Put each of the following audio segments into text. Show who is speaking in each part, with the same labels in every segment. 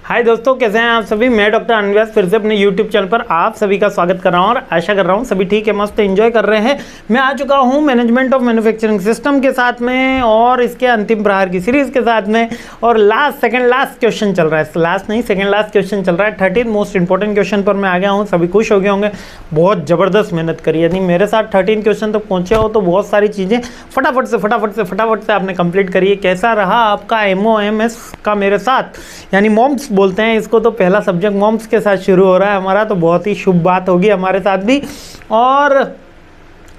Speaker 1: हाय दोस्तों, कैसे हैं आप सभी। मैं डॉक्टर अनव्यास फिर से अपने यूट्यूब चैनल पर आप सभी का स्वागत कर रहा हूं और आशा कर रहा हूं सभी ठीक है, मस्त एंजॉय कर रहे हैं। मैं आ चुका हूं मैनेजमेंट ऑफ मैन्युफैक्चरिंग सिस्टम के साथ में और इसके अंतिम प्रहार की सीरीज के साथ में। और सेकंड लास्ट क्वेश्चन चल रहा है, लास्ट नहीं सेकंड लास्ट क्वेश्चन चल रहा है। 13 मोस्ट इंपॉर्टेंट क्वेश्चन पर मैं आ गया हूँ। सभी खुश हो गए होंगे, बहुत ज़बरदस्त मेहनत करी। यदि मेरे साथ 13 क्वेश्चन तक पहुँचे हो तो बहुत सारी चीज़ें फटाफट से आपने कंप्लीट करी है। कैसा रहा आपका MOMS का मेरे साथ, यानी मॉम्स बोलते हैं इसको, तो पहला सब्जेक्ट मॉम्स के साथ शुरू हो रहा है हमारा, तो बहुत ही शुभ बात होगी हमारे साथ भी और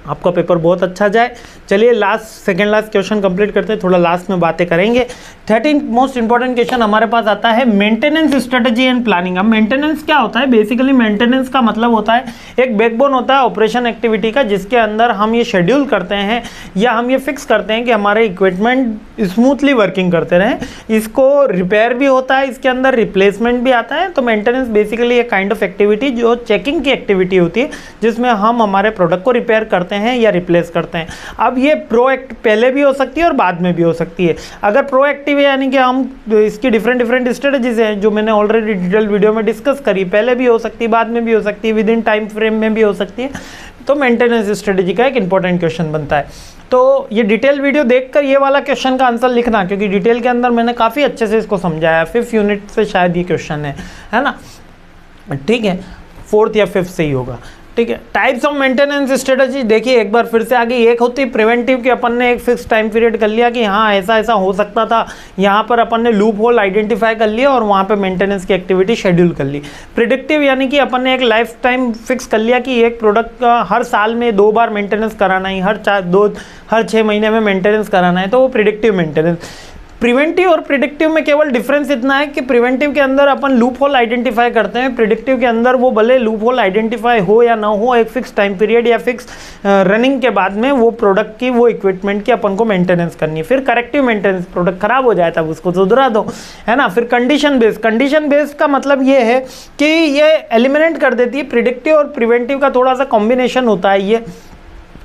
Speaker 1: आपका पेपर बहुत अच्छा जाए। चलिए सेकंड लास्ट क्वेश्चन कंप्लीट करते हैं, थोड़ा लास्ट में बातें करेंगे। 13 मोस्ट इंपॉर्टेंट क्वेश्चन हमारे पास आता है मेंटेनेंस स्ट्रेटजी एंड प्लानिंग। अब मेंटेनेंस क्या होता है? बेसिकली मेंटेनेंस का मतलब होता है एक बैकबोन होता है ऑपरेशन एक्टिविटी का, जिसके अंदर हम ये शेड्यूल करते हैं या हम ये फिक्स करते हैं कि हमारे इक्विपमेंट स्मूथली वर्किंग करते रहें। इसको रिपेयर भी होता है, इसके अंदर रिप्लेसमेंट भी आता है। तो मेंटेनेंस बेसिकली एक काइंड ऑफ एक्टिविटी जो चेकिंग की एक्टिविटी होती है, जिसमें हम हमारे प्रोडक्ट को रिपेयर करते हैं या रिप्लेस करते हैं। अब ये प्रोएक्ट पहले भी हो सकती है और बाद में भी हो सकती है। अगर प्रोएक्टिव है यानी कि हम इसकी डिफरेंट स्ट्रेटजीज हैं जो मैंने ऑलरेडी डिटेल वीडियो में डिस्कस करी, पहले भी हो सकती है, बाद में भी हो सकती है, विद इन टाइम फ्रेम में भी हो सकती है। तो मेंटेनेंस स्ट्रेटजी का एक इंपॉर्टेंट क्वेश्चन बनता है। तो ये डिटेल वीडियो देखकर ये वाला क्वेश्चन का आंसर लिखना, क्योंकि डिटेल के अंदर मैंने काफ़ी अच्छे से इसको समझाया। 5th यूनिट से शायद ये क्वेश्चन है ना, ठीक है, 4th या 5th से ही होगा, ठीक है। टाइप्स ऑफ मेंटेनेंस स्ट्रेटजी देखिए एक बार फिर से आगे। एक होती है प्रिवेंटिव, कि अपन ने एक फिक्स टाइम पीरियड कर लिया कि हाँ ऐसा हो सकता था, यहाँ पर अपन ने लूप होल आइडेंटिफाई कर लिया और वहाँ पे मेंटेनेंस की एक्टिविटी शेड्यूल कर ली। प्रिडिक्टिव यानी कि अपन ने एक लाइफ टाइम फिक्स कर लिया कि एक प्रोडक्ट का हर साल में 2 बार मेंटेनेंस कराना ही, हर 6 महीने में मेंटेनेंस कराना है, तो वो प्रिडिक्टिव मेंटेनेंस। प्रिवेंटिव और प्रिडिक्टिव में केवल डिफरेंस इतना है कि प्रिवेंटिव के अंदर अपन लूप होल आइडेंटिफाई करते हैं, प्रिडिक्टिव के अंदर वो भले लूप होल आइडेंटिफाई हो या ना हो, एक फिक्स टाइम पीरियड या फिक्स रनिंग के बाद में वो प्रोडक्ट की, वो इक्विपमेंट की अपन को मेंटेनेंस करनी है। फिर करेक्टिव मेंटेनेंस, प्रोडक्ट खराब हो जाए तब उसको सुधरा दो, है ना। फिर कंडीशन बेस्ड का मतलब ये है कि ये एलिमिनेट कर देती है। प्रिडिक्टिव और प्रिवेंटिव का थोड़ा सा कॉम्बिनेशन होता है।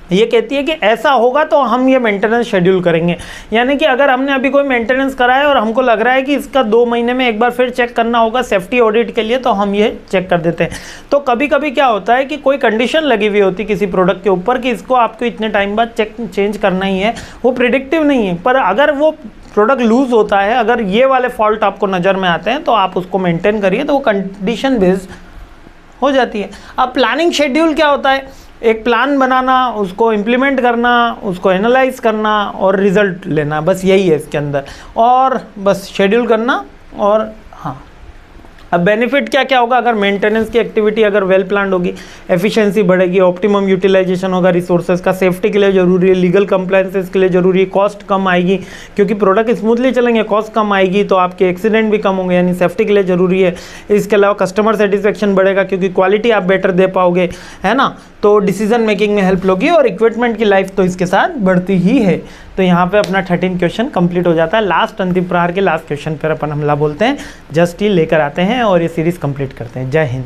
Speaker 1: ये कहती है कि ऐसा होगा तो हम ये मेंटेनेंस शेड्यूल करेंगे। यानी कि अगर हमने अभी कोई मेंटेनेंस करा है और हमको लग रहा है कि इसका 2 महीने में एक बार फिर चेक करना होगा सेफ्टी ऑडिट के लिए, तो हम ये चेक कर देते हैं। तो कभी कभी क्या होता है कि कोई कंडीशन लगी हुई होती किसी प्रोडक्ट के ऊपर कि इसको आपको इतने टाइम बाद चेंज करना ही है, वो प्रिडिक्टिव नहीं है। पर अगर वो प्रोडक्ट लूज होता है, अगर ये वाले फॉल्ट आपको नज़र में आते हैं, तो आप उसको मेंटेन करिए, तो वो कंडीशन बेस्ड हो जाती है। अब प्लानिंग शेड्यूल क्या होता है? एक प्लान बनाना, उसको इम्प्लीमेंट करना, उसको एनालाइज करना और रिजल्ट लेना, बस यही है इसके अंदर। और बस शेड्यूल करना। और हाँ, अब बेनिफिट क्या क्या होगा? अगर मेंटेनेंस की एक्टिविटी अगर वेल प्लान्ड होगी, एफिशिएंसी बढ़ेगी, ऑप्टिमम यूटिलाइजेशन होगा रिसोर्सेज का, सेफ्टी के लिए जरूरी है, लीगल कंप्लायंसेस के लिए जरूरी है, कॉस्ट कम आएगी क्योंकि प्रोडक्ट स्मूथली चलेंगे, कॉस्ट कम आएगी, तो आपके एक्सीडेंट भी कम होंगे, यानी सेफ्टी के लिए जरूरी है। इसके अलावा कस्टमर सेटिस्फेक्शन बढ़ेगा क्योंकि क्वालिटी आप बेटर दे पाओगे, है ना। तो डिसीजन मेकिंग में हेल्प होगी और इक्विपमेंट की लाइफ तो इसके साथ बढ़ती ही है। तो यहाँ पे अपना 13 क्वेश्चन कंप्लीट हो जाता है। लास्ट अंतिम प्रहार के लास्ट क्वेश्चन पर अपन हमला बोलते हैं, जस्ट ही लेकर आते हैं और ये सीरीज कंप्लीट करते हैं। जय हिंद।